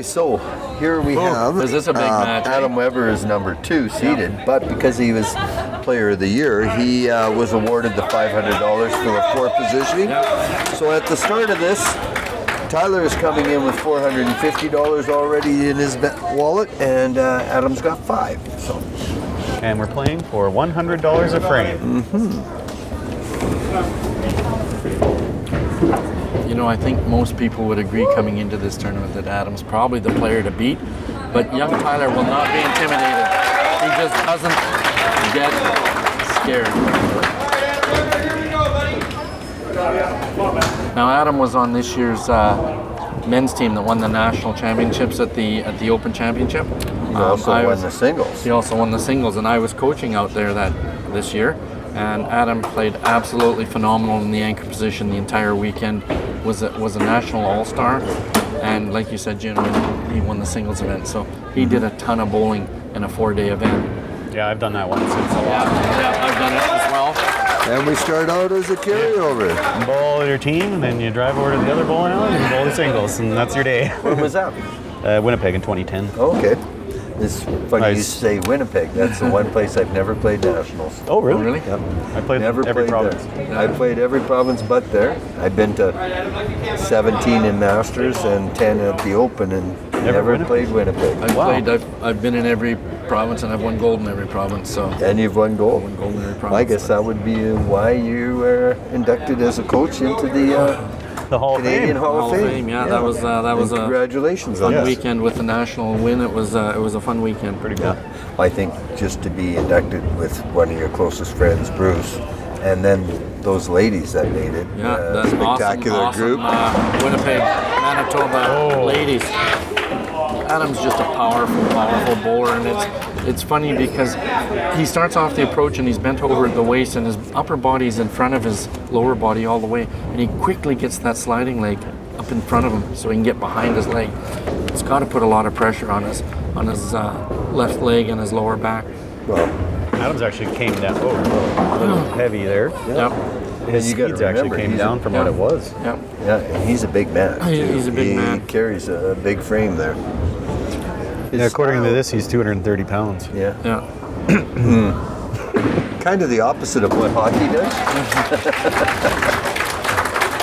Okay, so here we have Is this a big match? Adam Weber is number 2 seeded, but because he was Player of the Year, he was awarded the $500 for the 4th positioning. So at the start of this, Tyler is coming in with $450 already in his wallet, and Adam's got 5. So. And we're playing for $100 a frame. You know, I think most people would agree coming into this tournament that Adam's probably the player to beat, but young Tyler will not be intimidated. He just doesn't get scared. Now, Adam was on this year's men's team that won the national championships at the Open Championship. He also won the singles. He also won the singles, and I was coaching out there this year. And Adam played absolutely phenomenal in the anchor position the entire weekend. Was a national all-star, and like you said, Jim, he won the singles event. So he did a ton of bowling in a 4-day event. Yeah, I've done that once. It's a lot. Yeah, I've done it as well. And we start out as a carryover. You bowl your team, and then you drive over to the other bowling alley and bowl the singles, and that's your day. When was that? Winnipeg in 2010. Okay. It's funny you say Winnipeg. That's the one place I've never played nationals. Oh, really? Really? Yep. I played every province. There. I played every province but there. I've been to 17 in Masters and 10 at the Open, and never played Winnipeg. I've been in every province, and I've won gold in every province. So. And you've won gold. Won gold in every province. Well, I guess that would be why you were inducted as a coach into the Hall Canadian of Fame. Hall of Fame. Yeah, that was a congratulations fun on weekend with the national win. It was a fun weekend. Pretty cool. Yeah. I think just to be inducted with one of your closest friends, Bruce, and then those ladies that made it. Yeah, that's spectacular awesome group. Winnipeg, Manitoba ladies. Adam's just a powerful bowler, and it's funny because he starts off the approach and he's bent over at the waist, and his upper body's in front of his lower body all the way, and he quickly gets that sliding leg up in front of him so he can get behind his leg. It's got to put a lot of pressure on his left leg and his lower back. Well, Adams actually came down. Oh, a little heavy there. Yep. His speeds actually came down from what it was. Yep. yeah, and he's a big man. Too. He's a big man. He carries a big frame there. Yeah, according to this, he's 230 pounds. Yeah. Yeah. Kind of the opposite of what hockey does.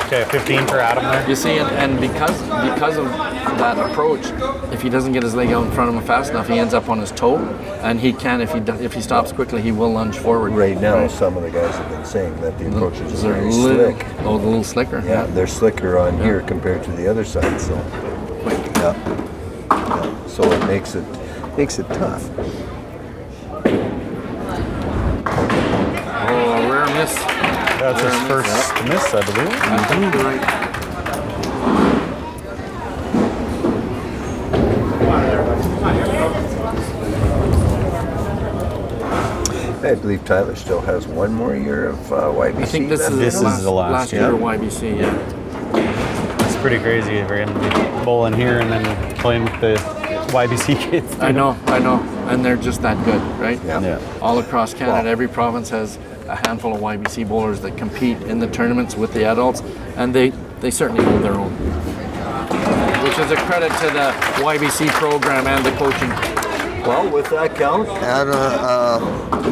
Okay, 15 for Adam there. You see, and because of that approach, if he doesn't get his leg out in front of him fast enough, he ends up on his toe, and he can, if he stops quickly, he will lunge forward. Right now, some of the guys have been saying that the approaches are very slick. Oh, a little slicker. Yeah, they're slicker on here compared to the other side. So, Quick. yeah. So it makes it tough. Oh, a rare miss. That's his first miss, I believe. I think you're right. I believe Tyler still has one more year of YBC. I think this is the last year of YBC. Yeah. It's pretty crazy for him to be bowling here and then playing with the YBC kids. I know, and they're just that good, right? Yeah. All across Canada, every province has a handful of YBC bowlers that compete in the tournaments with the adults, and they certainly hold their own. Which is a credit to the YBC program and the coaching. Well, with that count,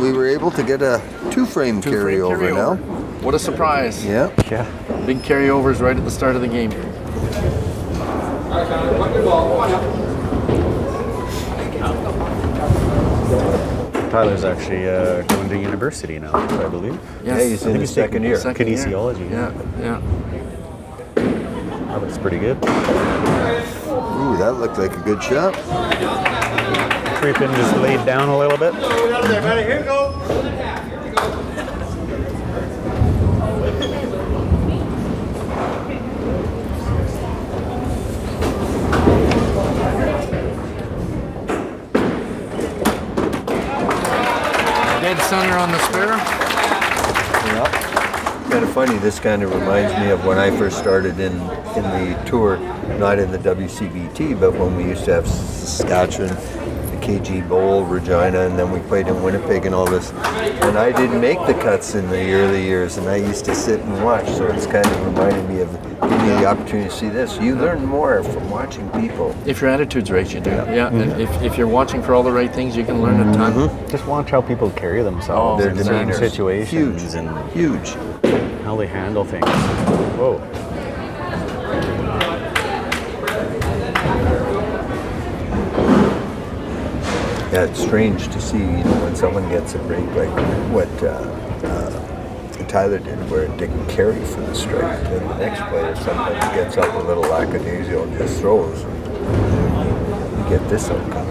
we were able to get a two-frame carryover now. What a surprise. Yeah. Big carryovers right at the start of the game. Tyler's actually going to university now, I believe. Yes. Yeah, he's in his second year. Kinesiology. Yeah. That looks pretty good. Ooh, that looked like a good shot. Creep in, just laid down a little bit. Here we go. Dead center on the spare. Yeah. Kind of funny, this kind of reminds me of when I first started in the tour, not in the WCBT, but when we used to have Saskatchewan, the KG Bowl, Regina, and then we played in Winnipeg and all this. And I didn't make the cuts in the early years, and I used to sit and watch. So it's kind of reminded me of giving me the opportunity to see this. You learn more from watching people. If your attitude's right, you do. Yeah. And if you're watching for all the right things, you can learn a ton. Just watch how people carry themselves Their in certain demeanor. situations and Huge. how they handle things. Whoa. Yeah, it's strange to see, when someone gets a break like what Tyler did, where it didn't carry for the strike. Then the next player sometimes gets up a little lackadaisical and just throws. You get this outcome.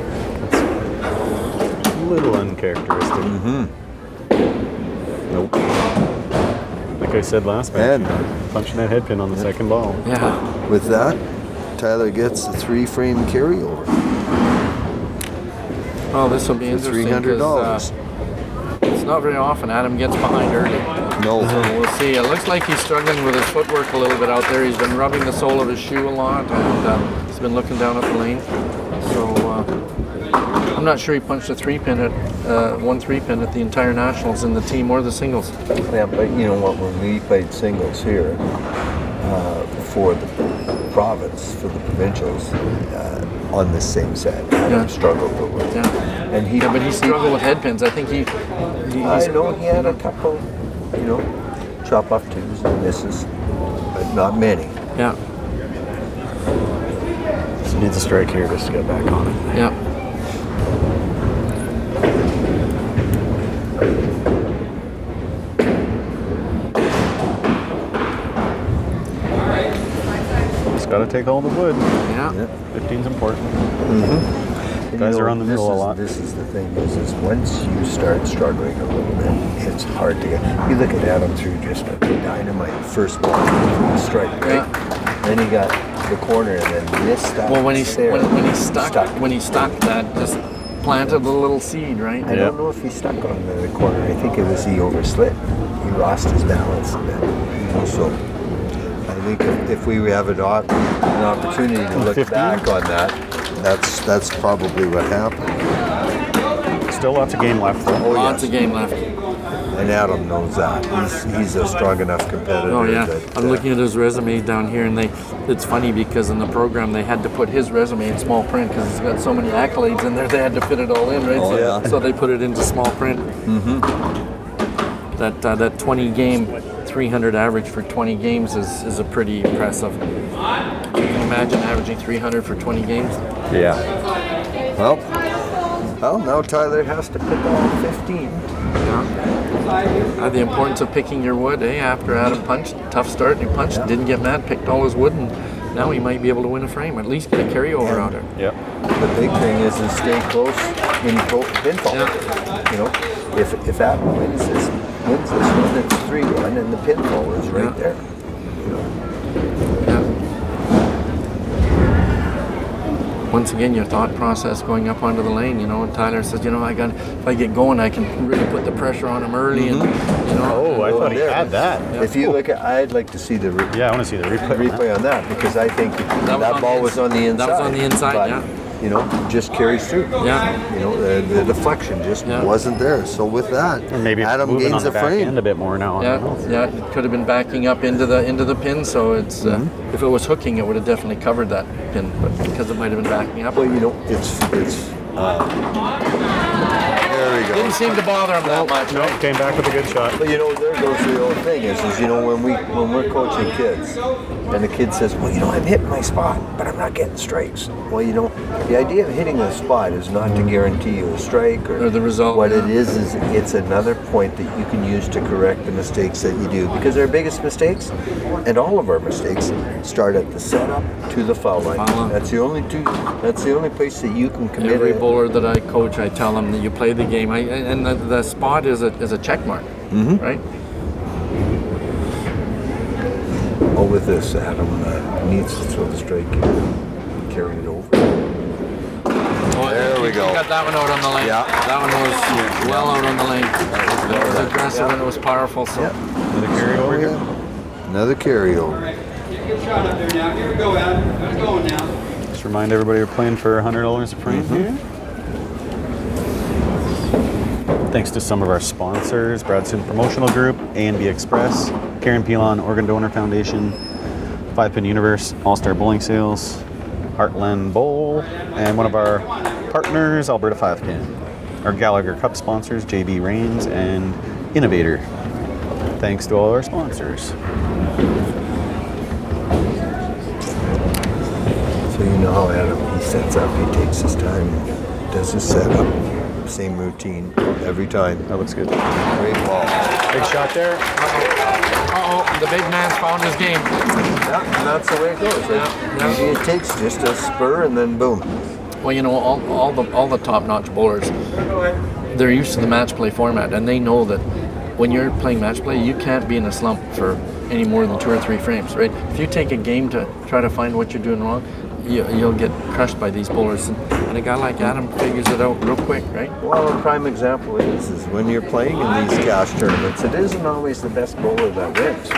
A little uncharacteristic. Nope. Like I said last match, punching that head pin on the second ball. Yeah. With that, Tyler gets the 3-frame carryover. Well, this will be interesting. $300. It's not very often Adam gets behind early. No. So we'll see. It looks like he's struggling with his footwork a little bit out there. He's been rubbing the sole of his shoe a lot, and he's been looking down at the lane. So I'm not sure he punched a 3-pin at 1 3-pin at the entire nationals in the team or the singles. Yeah, but you know what? When we played singles here for the province, for the provincials, on the same set, Adam struggled a little. Yeah. And But he struggled with head pins. I think I know he had a couple, chop off twos and misses, but not many. Yeah. So he needs a strike here just to get back on it. Yeah. Just got to take all the wood. Yeah. 15's important. And Guys are on the middle a lot. This is the thing is once you start struggling a little bit, it's hard to get. You look at Adam through just a dynamite first ball from the strike, right? Yeah. Then he got the corner and then missed that. Well, when he stuck, that just planted a little seed, right? I don't know if he stuck on the corner. I think it was he overslit. He lost his balance a bit. So I think if we have an opportunity to look 15? back on that, that's probably what happened. Still lots of game left though. Lots of game left. And Adam knows that. He's a strong enough competitor. Oh yeah, that, I'm looking at his resume down here, and it's funny because in the program they had to put his resume in small print because he's got so many accolades in there. They had to fit it all in, right? Oh, yeah. So they put it into small print. That 20 game, 300 average for 20 games is a pretty impressive. You can imagine averaging 300 for 20 games. Yeah. Well, now Tyler has to pick all 15. The importance of picking your wood, after Adam punched, tough start, he punched, didn't get mad, picked all his wood, and now he might be able to win a frame, at least get a carryover out there. Yep. The big thing is to stay close in pinfall. If Adam wins this one, it's 3-1, and the pinfall is right there. Once again, your thought process going up onto the lane, and Tyler says, if I get going, I can really put the pressure on him early, and Oh, I thought he had that. If you look at, I'd like to see the Yeah, I want to see the replay. on that because I think that ball was on the inside. That was on the inside, but, yeah. Just carries through. Yeah. The deflection just wasn't there. So with that, And maybe Adam moving gains on the a back frame. end a bit more now. Yeah, it could have been backing up into the pin, so it's if it was hooking, it would have definitely covered that pin, but because it might have been backing up. Well, it's there we go. Didn't seem to bother him that much. No, came back with a good shot. But there goes the old thing is when we're coaching kids, and the kid says, well, I'm hitting my spot, but I'm not getting strikes. Well, the idea of hitting a spot is not to guarantee you a strike or the result. What it is it's another point that you can use to correct the mistakes that you do, because our biggest mistakes, and all of our mistakes, start at the setup to the foul line. That's the only place that you can commit. Every bowler that I coach, I tell them that you play the game, and the spot is a check mark, right? Oh, with this, Adam needs to throw the strike and carry it over. There we go. Got that one out on the lane. Yeah. That one was well out on the lane. It was aggressive and it was powerful. So. Another carryover here. Another carryover. Get a good shot up there now. Here we go, Adam. Let's go now. Just remind everybody we're playing for $100 a frame. Thanks to some of our sponsors, Bradson Promotional Group, A&B Express, Karen Pilon, Organ Donor Foundation, 5 Pin Universe, All-Star Bowling Sales, Heartland Bowl, and one of our partners, Alberta 5 Pin. Our Gallagher Cup sponsors, JB Rains and Innovator. Thanks to all our sponsors. So you know how Adam, he sets up, he takes his time, does his setup, same routine every time. That looks good. Great ball. Big shot there. Uh-oh, the big man's found his game. Yeah, and that's the way it goes. Yeah. Maybe it takes just a spur and then boom. Well, you know, all the top-notch bowlers, they're used to the match play format, and they know that when you're playing match play, you can't be in a slump for any more than 2 or 3 frames, right? If you take a game to try to find what you're doing wrong, you'll get crushed by these bowlers. And a guy like Adam figures it out real quick, right? Well, a prime example is when you're playing in these cash tournaments, it isn't always the best bowler that wins.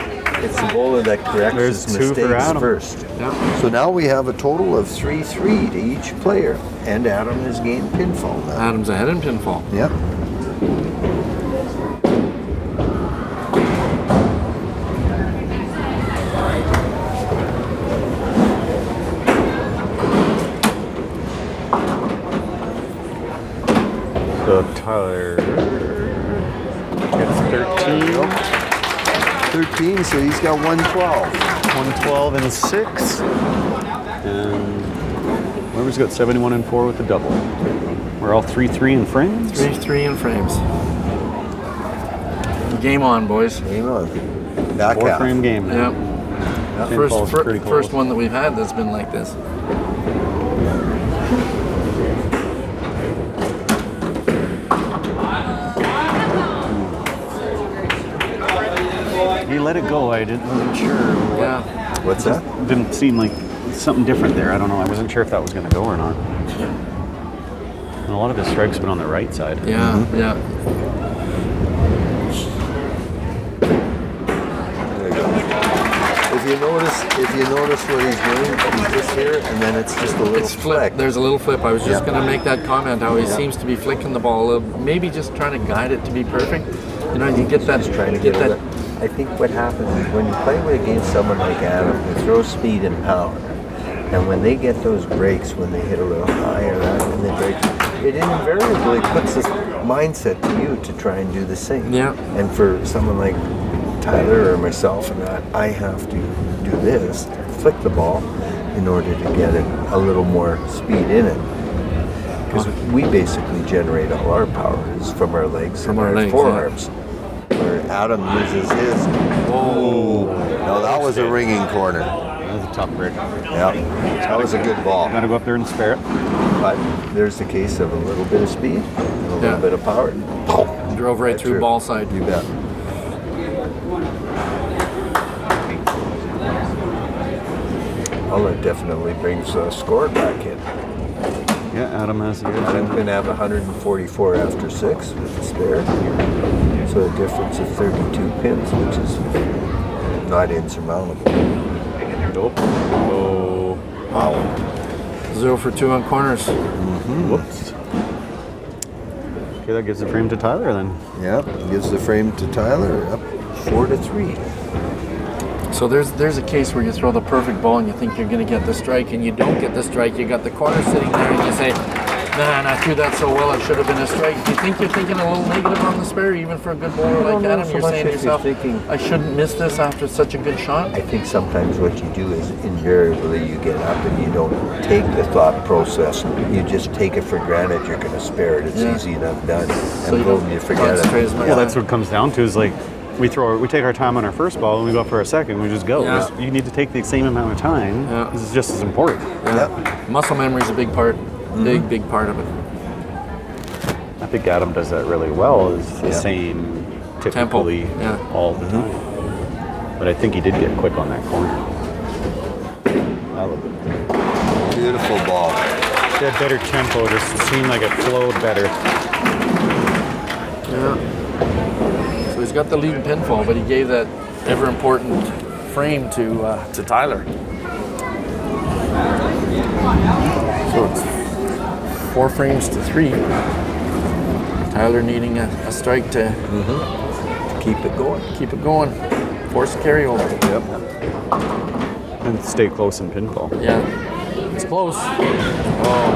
It's the bowler that corrects There's his 2 for mistakes Adam. first. Yeah. So now we have a total of 3-3 to each player, and Adam has gained pinfall now. Adam's ahead in pinfall. Yep. So Tyler gets 13. 13, so he's got 112. 112 and 6. And whoever's got 71 and 4 with the double. We're all 3-3 in frames. 3-3 in frames. Game on, boys. Game on. Back 4 half. frame game now. Yep. Pinfall's pretty close. First one that we've had that's been like this. He let it go. Wasn't sure. Yeah. What's that? Didn't seem like something different there. I don't know. I wasn't sure if that was going to go or not. And a lot of his strikes have been on the right side. Yeah, yeah. There you go. If you notice what he's doing, he's just here, and then it's just a little It's flip. flick. There's a little flip. I was just Yeah. going to make that comment how he Yeah. seems to be flicking the ball a little, maybe just trying to guide it to be perfect. You know, you get that. Just trying to get that. it. I think what happens is when you play against someone like Adam, who throws speed and power, and when they get those breaks, when they hit a little higher and they break, it invariably puts this mindset to you to try and do the same. Yeah. And for someone like Tyler or myself and that, I have to do this, flick the ball, in order to get it a little more speed in it. Because we basically generate all our power is from our legs and our legs, forearms. Where Adam uses his. Oh, no, that was a ringing corner. That was a tough break. Yeah, that was a good ball. Got to go up there and spare it. But there's the case of a little bit of speed and a little Yeah. bit of power. Drove right through ball side. You bet. Well, it definitely brings the score back in. Yeah, Adam has the Adam's going to have 144 after 6 with the spare. So a difference of 32 pins, which is not insurmountable. Nope. Oh. Wow. 0 for 2 on corners. Whoops. Okay, that gives the frame to Tyler then. Yep, gives the frame to Tyler up 4-3. So there's a case where you throw the perfect ball and you think you're going to get the strike, and you don't get the strike. You got the corner sitting there, and you say, "Man, I threw that so well. It should have been a strike." Do you think you're thinking a little negative on the spare, even for a good bowler like know Adam? so You're much saying to if you're yourself, thinking- "I shouldn't miss this after such a good shot." I think sometimes what you do is invariably you get up and you don't take the thought process. You just take it for granted you're going to spare it. It's Yeah. easy enough done. So And you boom, don't you forget concentrate as it. much. Well, that's what it comes down to is like we take our time on our first ball and we go for our second. We just go. Yeah. You need to take the same amount of time. Yeah. This is just as important. Yeah. Muscle memory is a big part. Big part of it. I think Adam does that really well. Is the Yeah. same typically Yeah. all the time. But I think he did get quick on that corner. I love it. Beautiful ball. He had better tempo. Just seemed like it flowed better. Yeah. So he's got the lead in pinfall, but he gave that ever important frame to Tyler. So it's 4 frames to 3. Tyler needing a strike to Keep it going. keep it going. Force a carryover. Yep. And stay close in pinfall. Yeah. It's close. Oh,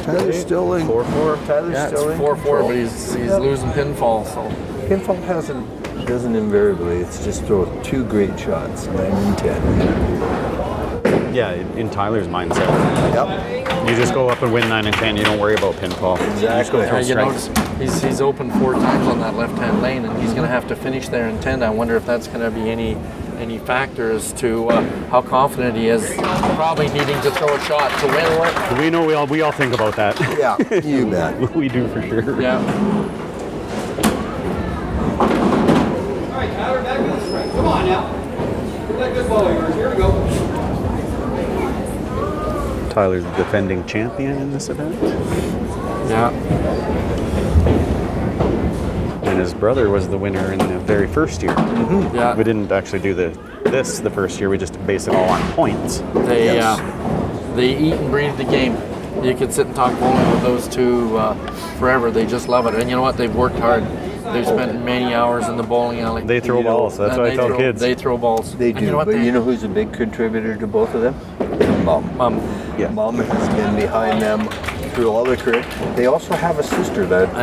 Tyler's still in. 4-4. Tyler's yeah, it's still in. 4-4, control. but he's Yep. losing pinfall. So Pinfall doesn't invariably. It's just throw 2 great shots, 9 and 10. Yeah, in Tyler's mindset. Yep. You just go up and win 9 and 10. You don't worry about pinfall. You just go Exactly. throw you strikes. notice he's open 4 times on that left-hand lane, and he's going to have to finish there in 10. I wonder if that's going to be any factor as to how confident he is, probably needing to throw a shot to win. We know we all think about that. Yeah, you bet. We do for sure. Yeah. All right, Tyler, back to the strike. Come on now. Get that good ball of yours. Here we go. Tyler's the defending champion in this event. Yeah. And his brother was the winner in the very first year. Yeah. We didn't actually do the first year. We just based it all on points. They eat and breathe the game. You could sit and talk bowling with those two forever. They just love it. And you know what? They've worked hard. They've spent many hours in the bowling alley. They throw balls. That's And what I tell kids. They throw balls. They And do, you know what? but They- you know who's a big contributor to both of them? Mom. Yeah. Mom has been behind them through all their career. They also have a sister that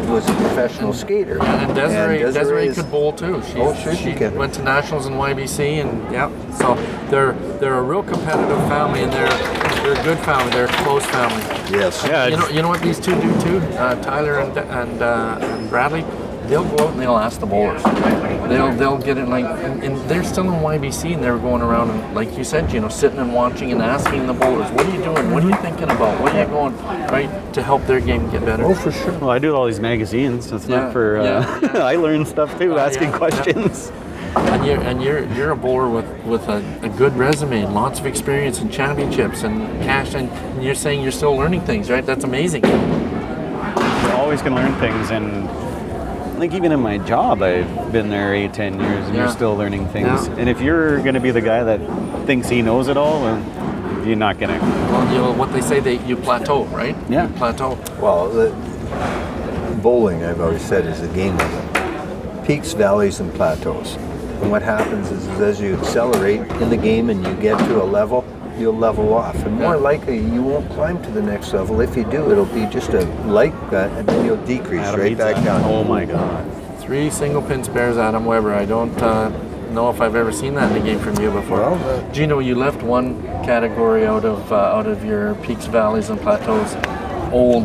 was a professional skater. And Desiree is- could bowl too. She can. Went to nationals in YBC, and yeah, so they're a real competitive family, and they're a good family. They're a close family. Yes. Yeah, You know what these two do too? Tyler and Bradley. They'll go out and they'll ask the bowlers. They'll get it and they're still in YBC, and they're going around and, like you said, sitting and watching and asking the bowlers, what are you doing? What are you thinking about? What are you going, right, to help their game get better? Oh, for sure. Well, I do all these magazines. It's Yeah, not for. yeah. I learn stuff too, asking yeah. questions. And you're a bowler with a good resume and lots of experience and championships and cash, and you're saying you're still learning things, right? That's amazing. You're always going to learn things, and like even in my job, I've been there 8-10 years, and Yeah. you're still learning things. Yeah. And if you're going to be the guy that thinks he knows it all, well, you're not going to. Well, what they say, you plateau, right? Yeah. You plateau. Well, bowling, I've always said, is a game of peaks, valleys, and plateaus. And what happens is as you accelerate in the game and you get to a level, you'll level off. And more likely, you won't climb to the next level. If you do, it'll be just like that, and then you'll decrease Adam right beats back that. down. Oh my God. 3 single pin spares, Adam Weber. I don't know if I've ever seen that in a game from you before. Well, Gino, you left one category out of your peaks, valleys, and plateaus. Old.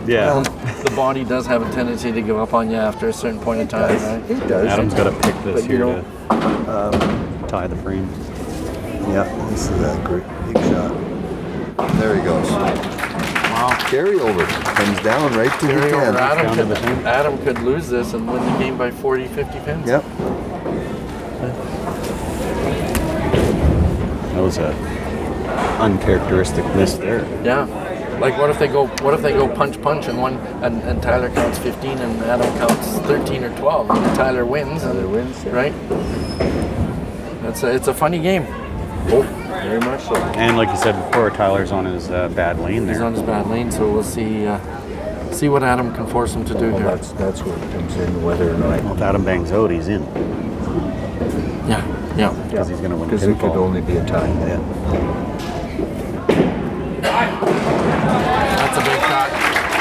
Yeah. The body does have a tendency to give up on you after a certain point in time, right? It does. Adam's got to pick this But you here know, to tie the frame. Yeah, this is that great big shot. There he goes. Wow. Carryover comes down right to the Carryover. 10. Down to the 10. Adam could lose this and win the game by 40, 50 pins. Yep. That was a uncharacteristic miss there. Yeah. Like what if they go punch and Tyler counts 15 and Adam counts 13 or 12 and Tyler wins. Tyler wins, yeah. Right? It's a funny game. Oh, very much so. And like you said before, Tyler's on his bad lane He's there. on his bad lane, so we'll see what Adam can force him to do Well, here. that's where it comes in, whether or not. Well, if Adam bangs out, he's in. Yeah. Because he's going to win Because it could pinfall. only be a tie. Yeah. That's a big shot.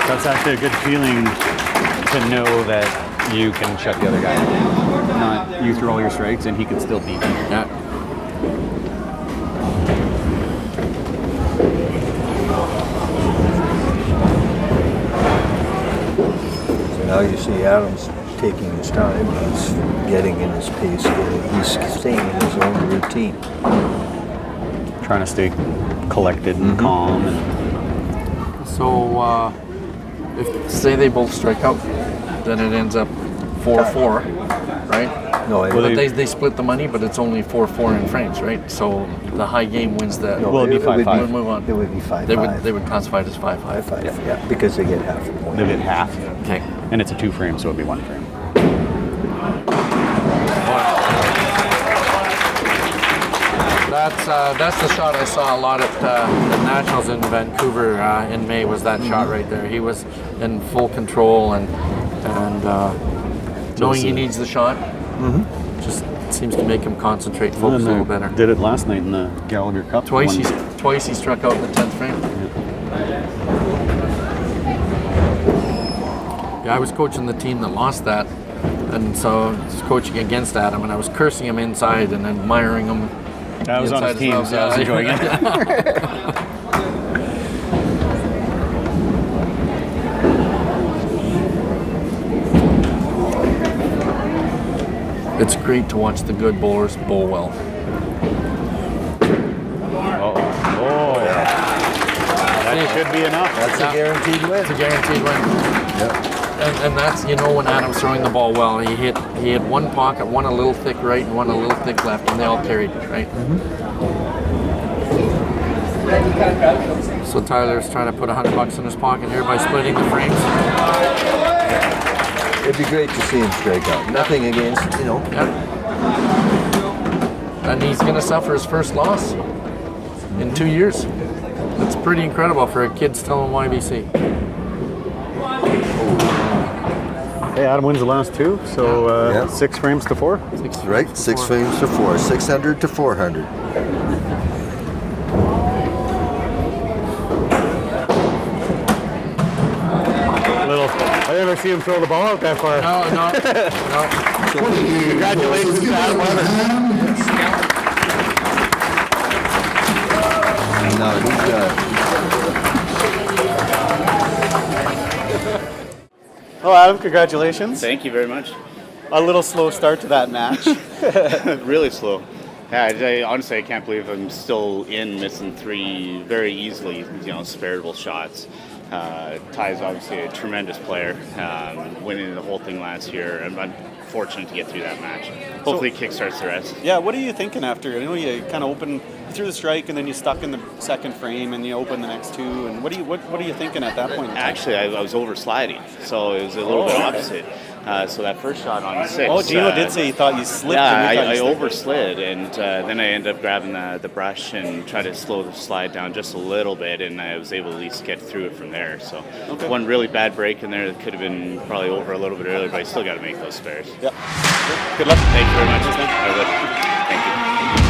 That's actually a good feeling to know that you can shut the other guy out. Not you throw all your strikes and he can still beat you. Yeah. So now you see Adams taking his time. He's getting in his pace. He's staying in his own routine. Trying to stay collected and calm. And So if say they both strike out, then it ends up 4-4, right? No, Well, But they split the money, but it's only 4-4 in frames, right? So the high game wins the. no, Well, it'd be 5-5. We'll move on. It would be 5-5. They would classify it as 5-5. 5-5, yeah, because they get half a point. they'll get half. Okay. And it's a 2 frame, so it'll be 1 frame. That's the shot I saw a lot at the Nationals in Vancouver in May. Was that shot right there? He was in full control and knowing he needs the shot. Just seems to make him concentrate, focus a little better. Did it last night in the Gallagher Cup. Twice he struck out in the 10th frame. Yeah, I was coaching the team that lost that, and so I was coaching against Adam, and I was cursing him inside and admiring him. I was on his team, so I was enjoying it. It's great to watch the good bowlers bowl well. That should be enough. That's a guaranteed win. It's a guaranteed win. Yep. And that's, when Adam's throwing the ball well, he hit one pocket, one a little thick right and one a little thick left, and they all carried it, right? So Tyler's trying to put $100 in his pocket here by splitting the frames. It'd be great to see him strike out. Nothing against, Yeah. And he's going to suffer his first loss in 2 years. That's pretty incredible for a kid still in YBC. Hey, Adam wins the last two, so Yeah. 6 frames to 4. Right, 6 frames to 4, 600 to 400. I never see him throw the ball out that far. No. Congratulations to Adam Weber. No, he's Well, Adam, congratulations. Thank you very much. A little slow start to that match. Really slow. Yeah, honestly, I can't believe I'm still missing 3 very easily, spareable shots. Ty's obviously a tremendous player, winning the whole thing last year. I'm fortunate to get through that match. Hopefully it kickstarts the rest. Yeah, what are you thinking after? I know you kind of threw the strike and then you stuck in the second frame and you opened the next 2. And what are you thinking at that point? Actually, I was over sliding, so it was a little bit opposite. So that first shot on 6. Oh, Gino did say he thought you slipped. Yeah, I overslid, and then I ended up grabbing the brush and tried to slow the slide down just a little bit, and I was able to at least get through it from there. So one really bad break in there that could have been probably over a little bit earlier, but I still got to make those spares. Yeah. Good luck. Thank you very much. I would. Thank you.